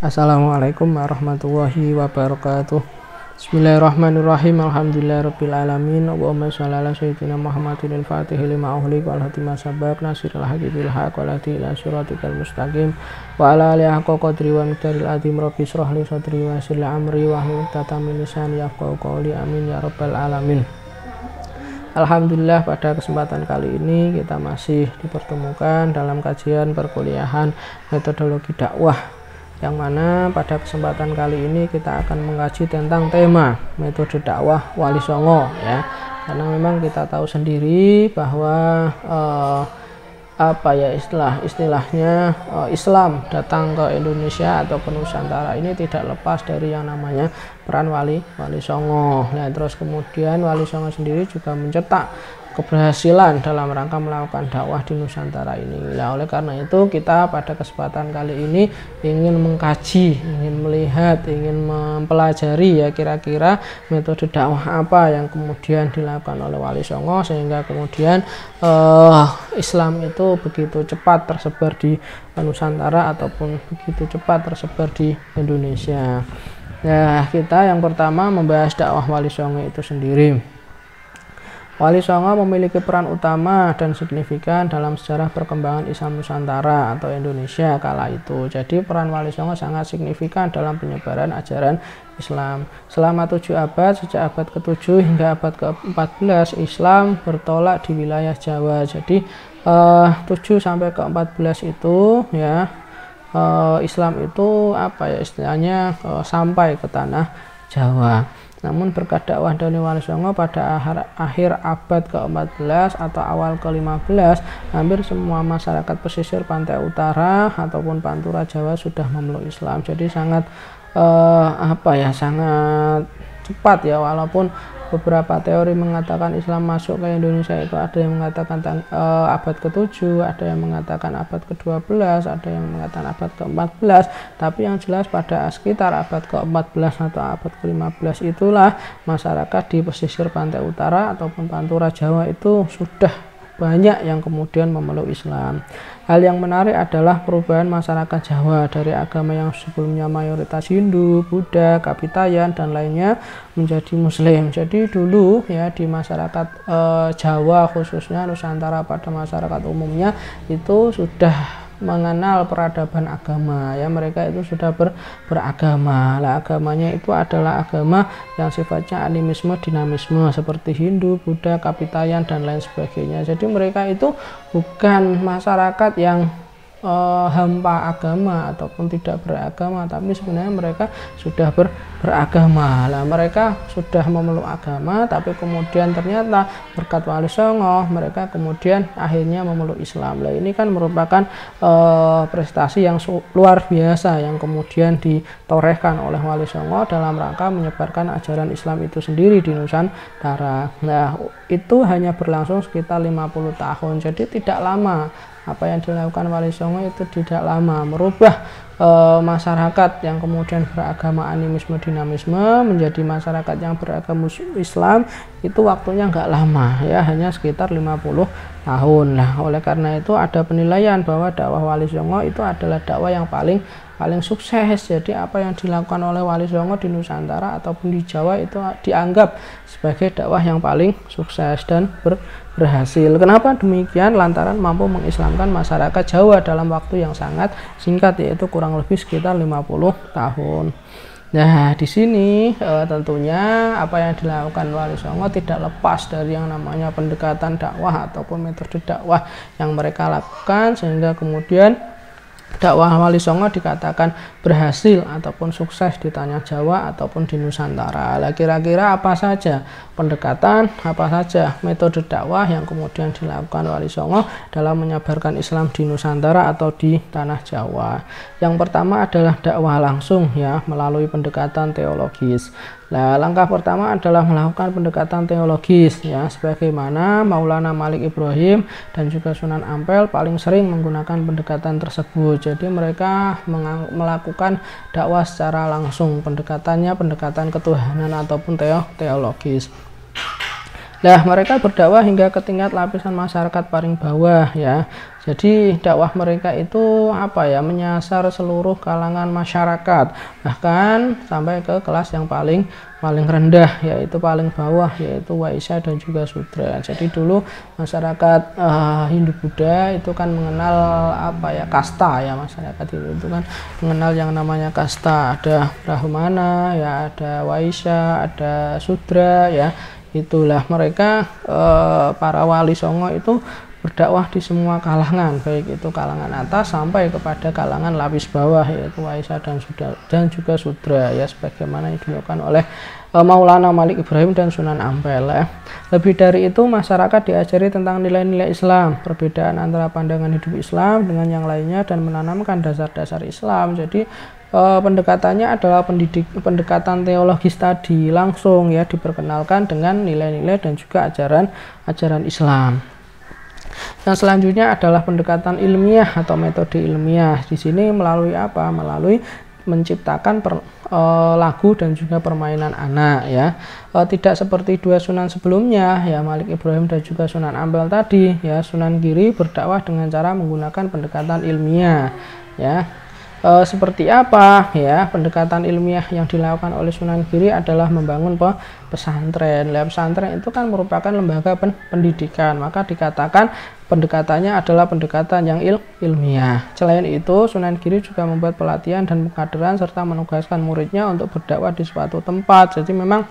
Assalamualaikum warahmatullahi wabarakatuh. Bismillahirrahmanirrahim. Alhamdulillahirabbil alamin. Allahumma shalli ala sayyidina Muhammadin al-Fatihil lima ughliq wal khatimah sabaq nasiril haqqi bil haqq wal hadi ila siratikal mustaqim wa ala alihi haqqa qadri wa miqdaril azim. Rabbi shrah li sadri wa yassir li amri wahlul 'uqdatam min lisani yafqahu qawli. Amin ya rabbal alamin. Alhamdulillah, pada kesempatan kali ini kita masih dipertemukan dalam kajian perkuliahan metodologi dakwah, yang mana pada kesempatan kali ini kita akan mengkaji tentang tema metode dakwah Wali Songo, ya. Karena memang kita tahu sendiri bahwa istilahnya Islam datang ke Indonesia atau ke Nusantara ini tidak lepas dari yang namanya peran Wali Songo. Nah, terus kemudian Wali Songo sendiri juga mencetak keberhasilan dalam rangka melakukan dakwah di Nusantara ini. Nah, oleh karena itu kita pada kesempatan kali ini ingin mengkaji, ingin melihat, ingin mempelajari ya kira-kira metode dakwah apa yang kemudian dilakukan oleh Wali Songo sehingga kemudian Islam itu begitu cepat tersebar di Nusantara ataupun begitu cepat tersebar di Indonesia. Nah, kita yang pertama membahas dakwah Wali Songo itu sendiri. Wali Songo memiliki peran utama dan signifikan dalam sejarah perkembangan Islam Nusantara atau Indonesia kala itu. Jadi peran Wali Songo sangat signifikan dalam penyebaran ajaran Islam. Selama 7 abad, sejak abad ke-7 hingga abad ke-14, Islam bertolak di wilayah Jawa. Jadi 7 sampai ke-14 itu ya Islam itu istilahnya sampai ke tanah Jawa. Namun berkat dakwah dari Wali Songo pada akhir abad ke-14 atau awal ke-15, hampir semua masyarakat pesisir pantai utara ataupun pantura Jawa sudah memeluk Islam. Jadi sangat sangat cepat ya, walaupun beberapa teori mengatakan Islam masuk ke Indonesia itu ada yang mengatakan abad ke-7, ada yang mengatakan abad ke-12, ada yang mengatakan abad ke-14, tapi yang jelas pada sekitar abad ke-14 atau abad ke-15 itulah masyarakat di pesisir pantai utara ataupun pantura Jawa itu sudah banyak yang kemudian memeluk Islam. Hal yang menarik adalah perubahan masyarakat Jawa dari agama yang sebelumnya mayoritas Hindu, Buddha, Kapitayan dan lainnya menjadi Muslim. Jadi dulu ya di masyarakat Jawa khususnya Nusantara pada masyarakat umumnya itu sudah mengenal peradaban agama ya, mereka itu sudah beragama. Lah, agamanya itu adalah agama yang sifatnya animisme dinamisme seperti Hindu, Buddha, Kapitayan dan lain sebagainya. Jadi mereka itu bukan masyarakat yang hampa agama ataupun tidak beragama, tapi sebenarnya mereka sudah beragama. Lah, mereka sudah memeluk agama, tapi kemudian ternyata berkat Wali Songo mereka kemudian akhirnya memeluk Islam. Lah, ini kan merupakan prestasi yang luar biasa yang kemudian ditorehkan oleh Wali Songo dalam rangka menyebarkan ajaran Islam itu sendiri di Nusantara. Nah, itu hanya berlangsung sekitar 50 tahun. Jadi tidak lama. Apa yang dilakukan Wali Songo itu tidak lama, merubah masyarakat yang kemudian beragama animisme dinamisme menjadi masyarakat yang beragama Islam itu waktunya nggak lama ya, hanya sekitar 50 tahun. Nah, oleh karena itu ada penilaian bahwa dakwah Wali Songo itu adalah dakwah yang paling sukses. Jadi apa yang dilakukan oleh Wali Songo di Nusantara ataupun di Jawa itu dianggap sebagai dakwah yang paling sukses dan berhasil. Kenapa demikian? Lantaran mampu mengislamkan masyarakat Jawa dalam waktu yang sangat singkat, yaitu kurang lebih sekitar 50 tahun. Nah, di sini tentunya apa yang dilakukan Wali Songo tidak lepas dari yang namanya pendekatan dakwah ataupun metode dakwah yang mereka lakukan, sehingga kemudian dakwah Wali Songo dikatakan berhasil ataupun sukses di tanah Jawa ataupun di Nusantara. Lah, kira-kira apa saja pendekatan, apa saja metode dakwah yang kemudian dilakukan Wali Songo dalam menyebarkan Islam di Nusantara atau di tanah Jawa? Yang pertama adalah dakwah langsung ya, melalui pendekatan teologis. Nah, langkah pertama adalah melakukan pendekatan teologis ya, sebagaimana Maulana Malik Ibrahim dan juga Sunan Ampel paling sering menggunakan pendekatan tersebut. Jadi mereka melakukan dakwah secara langsung, pendekatannya pendekatan ketuhanan ataupun teologis. Nah, mereka berdakwah hingga ke tingkat lapisan masyarakat paling bawah ya. Jadi dakwah mereka itu apa ya, menyasar seluruh kalangan masyarakat, bahkan sampai ke kelas yang paling rendah, yaitu paling bawah, yaitu Waisya dan juga Sudra. Jadi dulu masyarakat Hindu Buddha itu kan mengenal apa ya, kasta ya, masyarakat itu kan mengenal yang namanya kasta, ada Brahmana ya, ada Waisya, ada Sudra ya. Itulah mereka para wali songo itu berdakwah di semua kalangan, baik itu kalangan atas sampai kepada kalangan lapis bawah, yaitu Waisya dan juga Sudra ya, sebagaimana yang dilakukan oleh Maulana Malik Ibrahim dan Sunan Ampel ya. Lebih dari itu, masyarakat diajari tentang nilai-nilai Islam, perbedaan antara pandangan hidup Islam dengan yang lainnya, dan menanamkan dasar-dasar Islam. Jadi pendekatannya adalah pendekatan teologis tadi, langsung ya, diperkenalkan dengan nilai-nilai dan juga ajaran Islam. Yang selanjutnya adalah pendekatan ilmiah atau metode ilmiah. Di sini melalui apa? Melalui menciptakan lagu dan juga permainan anak ya. Tidak seperti dua sunan sebelumnya ya, Malik Ibrahim dan juga Sunan Ampel tadi ya. Sunan Giri berdakwah dengan cara menggunakan pendekatan ilmiah ya. Seperti apa ya pendekatan ilmiah yang dilakukan oleh Sunan Giri adalah membangun pesantren. Pesantren itu kan merupakan lembaga pendidikan, maka dikatakan pendekatannya adalah pendekatan yang ilmiah. Selain itu, Sunan Giri juga membuat pelatihan dan pengkaderan serta menugaskan muridnya untuk berdakwah di suatu tempat. Jadi memang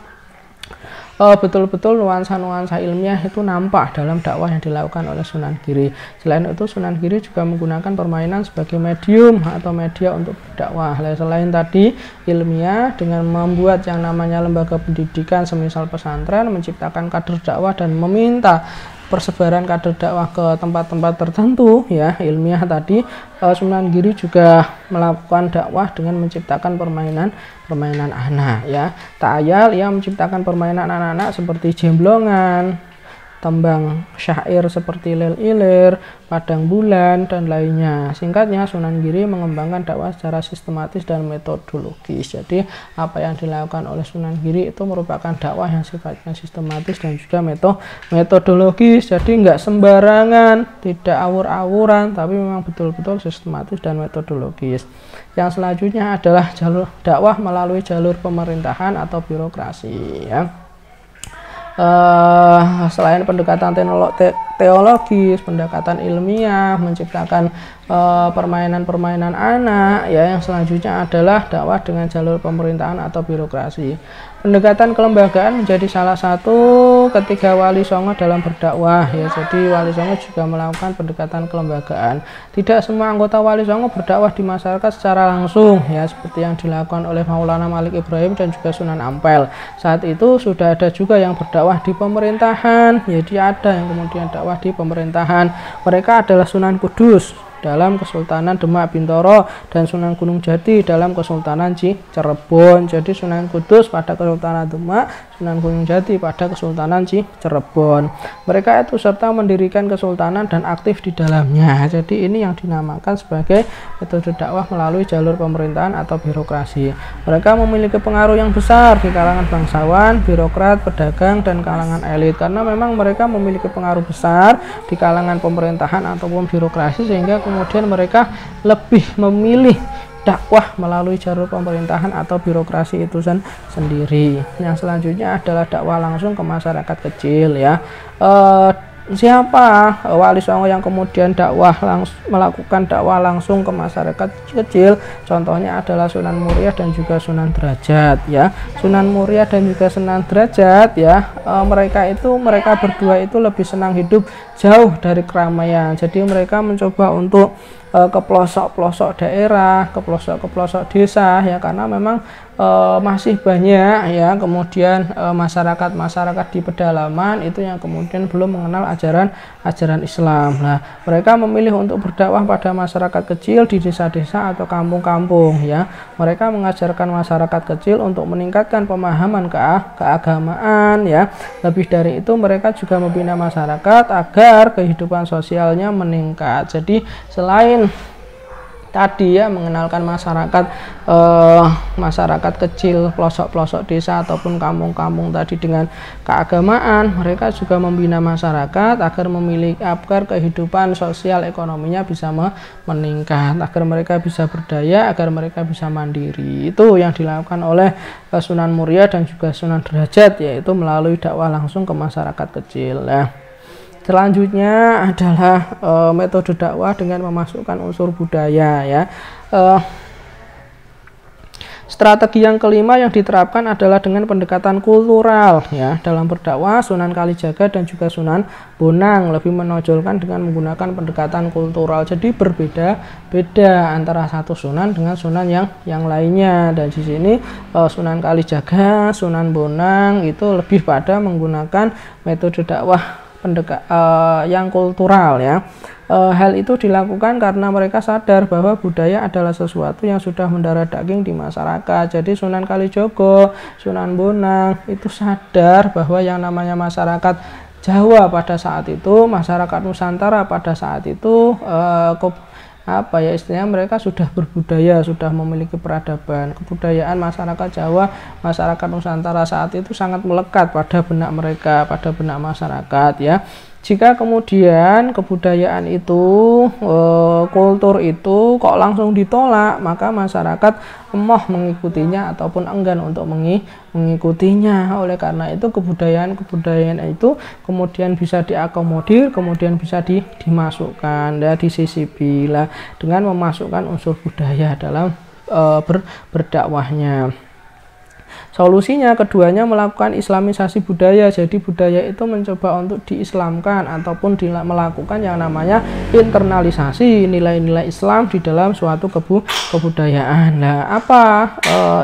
betul-betul nuansa-nuansa ilmiah itu nampak dalam dakwah yang dilakukan oleh Sunan Giri. Selain itu, Sunan Giri juga menggunakan permainan sebagai medium atau media untuk berdakwah. Selain tadi ilmiah, dengan membuat yang namanya lembaga pendidikan semisal pesantren, menciptakan kader dakwah dan meminta persebaran kader dakwah ke tempat-tempat tertentu ya, ilmiah tadi, Sunan Giri juga melakukan dakwah dengan menciptakan permainan anak ya. Tak ayal ia menciptakan permainan anak-anak seperti jemblongan, tembang syair seperti lel ilir, padang bulan, dan lainnya. Singkatnya, Sunan Giri mengembangkan dakwah secara sistematis dan metodologis. Jadi apa yang dilakukan oleh Sunan Giri itu merupakan dakwah yang sifatnya sistematis dan juga metodologis. Jadi nggak sembarangan, tidak awur-awuran, tapi memang betul-betul sistematis dan metodologis. Yang selanjutnya adalah jalur dakwah melalui jalur pemerintahan atau birokrasi ya. Selain pendekatan teologis, pendekatan ilmiah, menciptakan permainan-permainan anak ya, yang selanjutnya adalah dakwah dengan jalur pemerintahan atau birokrasi. Pendekatan kelembagaan menjadi salah satu ketiga wali songo dalam berdakwah ya. Jadi wali songo juga melakukan pendekatan kelembagaan. Tidak semua anggota wali songo berdakwah di masyarakat secara langsung ya, seperti yang dilakukan oleh Maulana Malik Ibrahim dan juga Sunan Ampel. Saat itu sudah ada juga yang berdakwah di pemerintahan. Jadi ada yang kemudian dakwah di pemerintahan. Mereka adalah Sunan Kudus dalam Kesultanan Demak Bintoro dan Sunan Gunung Jati dalam Kesultanan Cirebon. Jadi Sunan Kudus pada Kesultanan Demak, Sunan Gunung Jati pada Kesultanan Cirebon. Mereka itu serta mendirikan kesultanan dan aktif di dalamnya. Jadi ini yang dinamakan sebagai metode dakwah melalui jalur pemerintahan atau birokrasi. Mereka memiliki pengaruh yang besar di kalangan bangsawan, birokrat, pedagang, dan kalangan elit, karena memang mereka memiliki pengaruh besar di kalangan pemerintahan ataupun birokrasi, sehingga kemudian mereka lebih memilih dakwah melalui jalur pemerintahan atau birokrasi itu sendiri. Yang selanjutnya adalah dakwah langsung ke masyarakat kecil ya. Siapa wali songo yang kemudian melakukan dakwah langsung ke masyarakat kecil? Contohnya adalah Sunan Muria dan juga Sunan Derajat ya. Sunan Muria dan juga Sunan Derajat ya, mereka berdua itu lebih senang hidup jauh dari keramaian. Jadi mereka mencoba untuk ke pelosok-pelosok daerah, ke pelosok-pelosok desa ya, karena memang masih banyak ya kemudian masyarakat di pedalaman itu yang kemudian belum mengenal ajaran Islam. Nah, mereka memilih untuk berdakwah pada masyarakat kecil di desa-desa atau kampung-kampung ya. Mereka mengajarkan masyarakat kecil untuk meningkatkan pemahaman keagamaan ya. Lebih dari itu, mereka juga membina masyarakat agar kehidupan sosialnya meningkat. Jadi selain tadi ya, mengenalkan masyarakat masyarakat kecil, pelosok-pelosok desa ataupun kampung-kampung tadi dengan keagamaan. Mereka juga membina masyarakat agar kehidupan sosial ekonominya bisa meningkat, agar mereka bisa berdaya, agar mereka bisa mandiri. Itu yang dilakukan oleh Sunan Muria dan juga Sunan Derajat, yaitu melalui dakwah langsung ke masyarakat kecil. Selanjutnya adalah metode dakwah dengan memasukkan unsur budaya ya. Strategi yang kelima yang diterapkan adalah dengan pendekatan kultural ya. Dalam berdakwah, Sunan Kalijaga dan juga Sunan Bonang lebih menonjolkan dengan menggunakan pendekatan kultural. Jadi berbeda-beda antara satu sunan dengan sunan yang lainnya. Dan di sini Sunan Kalijaga, Sunan Bonang itu lebih pada menggunakan metode dakwah yang kultural ya. Hal itu dilakukan karena mereka sadar bahwa budaya adalah sesuatu yang sudah mendarah daging di masyarakat. Jadi Sunan Kalijogo, Sunan Bonang itu sadar bahwa yang namanya masyarakat Jawa pada saat itu, masyarakat Nusantara pada saat itu istilahnya mereka sudah berbudaya, sudah memiliki peradaban. Kebudayaan masyarakat Jawa, masyarakat Nusantara saat itu sangat melekat pada benak mereka, pada benak masyarakat ya. Jika kemudian kebudayaan itu, kultur itu kok langsung ditolak, maka masyarakat emoh mengikutinya ataupun enggan untuk mengikutinya. Oleh karena itu kebudayaan itu kemudian bisa diakomodir, kemudian bisa dimasukkan dan disisipi lah dengan memasukkan unsur budaya dalam berdakwahnya. Solusinya keduanya melakukan islamisasi budaya. Jadi budaya itu mencoba untuk diislamkan ataupun melakukan yang namanya internalisasi nilai-nilai Islam di dalam suatu kebudayaan. Nah, apa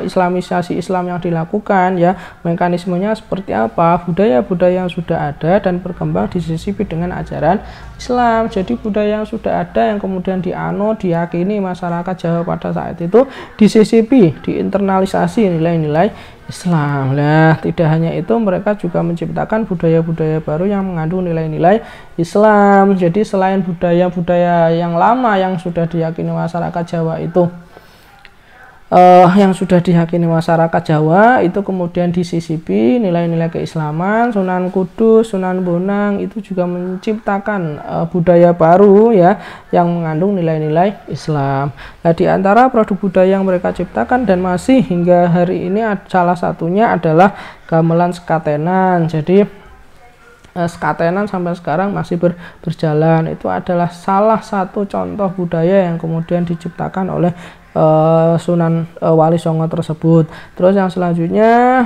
islamisasi Islam yang dilakukan ya? Mekanismenya seperti apa? Budaya-budaya yang sudah ada dan berkembang disisipi dengan ajaran Islam. Jadi budaya yang sudah ada yang kemudian diyakini masyarakat Jawa pada saat itu disisipi, diinternalisasi nilai-nilai Islam. Nah, tidak hanya itu, mereka juga menciptakan budaya-budaya baru yang mengandung nilai-nilai Islam. Jadi selain budaya-budaya yang lama yang sudah diyakini masyarakat Jawa itu, itu kemudian disisipi nilai-nilai keislaman. Sunan Kudus, Sunan Bonang itu juga menciptakan budaya baru ya yang mengandung nilai-nilai Islam. Nah, di antara produk budaya yang mereka ciptakan dan masih hingga hari ini salah satunya adalah gamelan sekatenan. Jadi sekatenan sampai sekarang masih berjalan. Itu adalah salah satu contoh budaya yang kemudian diciptakan oleh Sunan Wali Songo tersebut. Terus yang selanjutnya,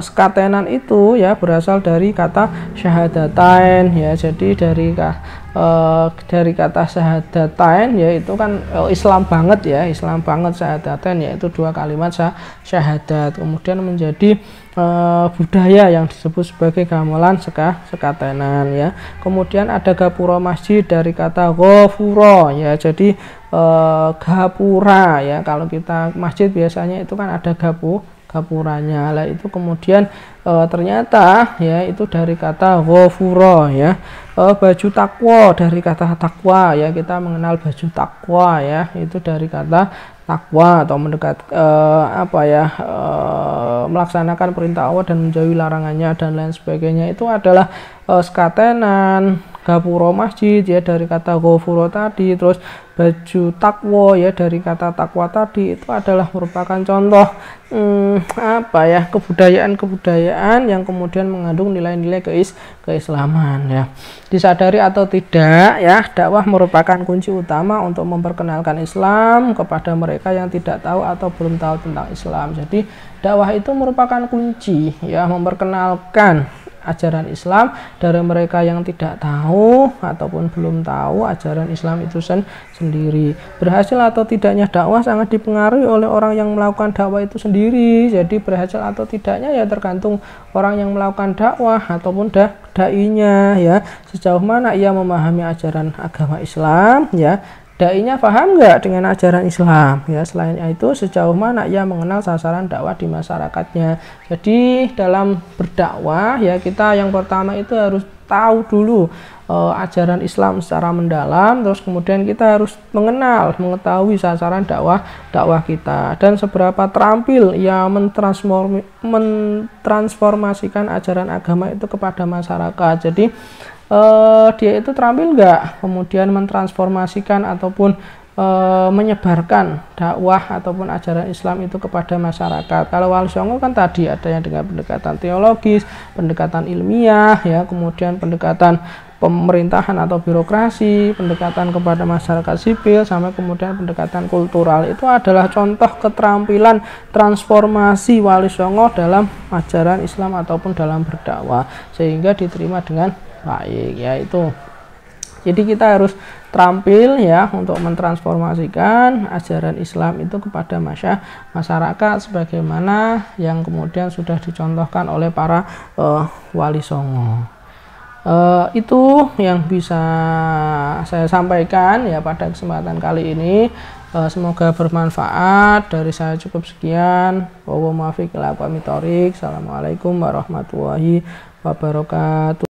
sekatenan itu ya berasal dari kata syahadatain ya. Jadi dari kata syahadatain yaitu kan Islam banget ya, Islam banget syahadatain yaitu dua kalimat syahadat. Kemudian menjadi budaya yang disebut sebagai gamelan sekatenan ya. Kemudian ada gapura masjid dari kata ghafura ya. Jadi gapura ya, kalau kita masjid biasanya itu kan ada gapuranya lah, itu kemudian ternyata ya itu dari kata ghafura ya. Baju takwa dari kata takwa ya, kita mengenal baju takwa ya, itu dari kata takwa atau mendekat melaksanakan perintah Allah dan menjauhi larangannya dan lain sebagainya. Itu adalah sekatenan. Gapura masjid ya dari kata ghafura tadi, terus baju takwa ya dari kata takwa tadi, itu adalah merupakan contoh kebudayaan yang kemudian mengandung nilai-nilai keislaman ya. Disadari atau tidak ya, dakwah merupakan kunci utama untuk memperkenalkan Islam kepada mereka yang tidak tahu atau belum tahu tentang Islam. Jadi dakwah itu merupakan kunci ya, memperkenalkan ajaran Islam dari mereka yang tidak tahu ataupun belum tahu ajaran Islam itu sendiri. Berhasil atau tidaknya dakwah sangat dipengaruhi oleh orang yang melakukan dakwah itu sendiri. Jadi berhasil atau tidaknya ya tergantung orang yang melakukan dakwah ataupun dai-nya ya, sejauh mana ia memahami ajaran agama Islam ya. Dai-nya paham nggak dengan ajaran Islam ya. Selain itu sejauh mana ia mengenal sasaran dakwah di masyarakatnya. Jadi dalam berdakwah ya, kita yang pertama itu harus tahu dulu ajaran Islam secara mendalam, terus kemudian kita harus mengetahui sasaran dakwah kita dan seberapa terampil ya mentransformasikan ajaran agama itu kepada masyarakat. Jadi dia itu terampil nggak kemudian mentransformasikan ataupun menyebarkan dakwah ataupun ajaran Islam itu kepada masyarakat. Kalau Wali Songo kan tadi ada yang dengan pendekatan teologis, pendekatan ilmiah, ya, kemudian pendekatan pemerintahan atau birokrasi, pendekatan kepada masyarakat sipil, sampai kemudian pendekatan kultural. Itu adalah contoh keterampilan transformasi Wali Songo dalam ajaran Islam ataupun dalam berdakwah sehingga diterima dengan baik, yaitu. Jadi kita harus terampil ya untuk mentransformasikan ajaran Islam itu kepada masyarakat sebagaimana yang kemudian sudah dicontohkan oleh para Wali Songo. Itu yang bisa saya sampaikan ya pada kesempatan kali ini. Semoga bermanfaat. Dari saya cukup sekian. Assalamualaikum warahmatullahi wabarakatuh.